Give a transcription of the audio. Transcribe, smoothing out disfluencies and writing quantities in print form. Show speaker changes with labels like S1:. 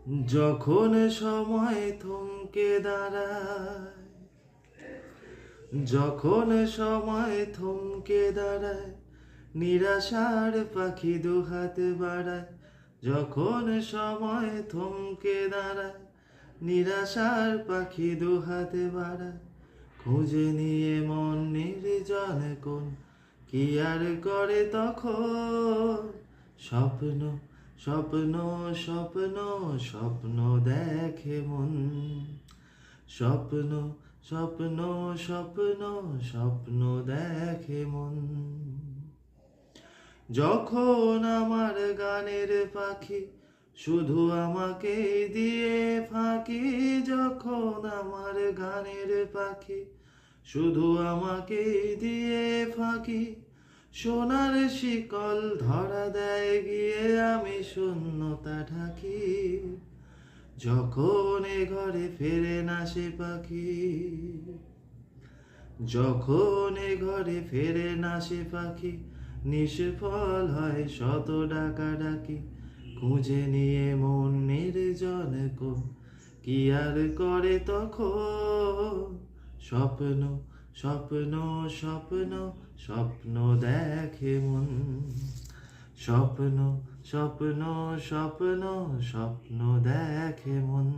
S1: যখন সময় থমকে দাঁড়ায়, যখন সময় থমকে দাঁড়ায়, নিরাশার পাখি দুহাত বাড়ায়। যখন সময় থমকে দাঁড়ায়, নিরাশার পাখি দুহাত বাড়ায়। খুঁজে নিয়ে মন নির্জন কোন, কি আর করে তখন। স্বপ্ন স্বপ্ন স্বপ্ন স্বপ্ন দেখে মন। স্বপ্ন স্বপ্ন স্বপ্ন স্বপ্ন দেখে মন। যখন আমার গানের পাখি শুধু আমাকে দিয়ে ফাঁকি, যখন আমার গানের পাখি শুধু আমাকে দিয়ে ফাঁকি, সোনার শিকল ধরা দেয় গিয়ে আমি শূন্যতা ঢাকি। যখন এ ঘরে ফেরে না সে পাখি, যখন এ ঘরে ফেরে না সে পাখি, নিষ্ফল হয় শত ডাকাডাকি। খুঁজে নিয়ে মন নির্জন কোন, কি আর করে তখন। স্বপ্ন স্বপ্ন স্বপ্ন স্বপ্ন দেখে মন। স্বপ্ন স্বপ্ন স্বপ্ন স্বপ্ন দেখে মন।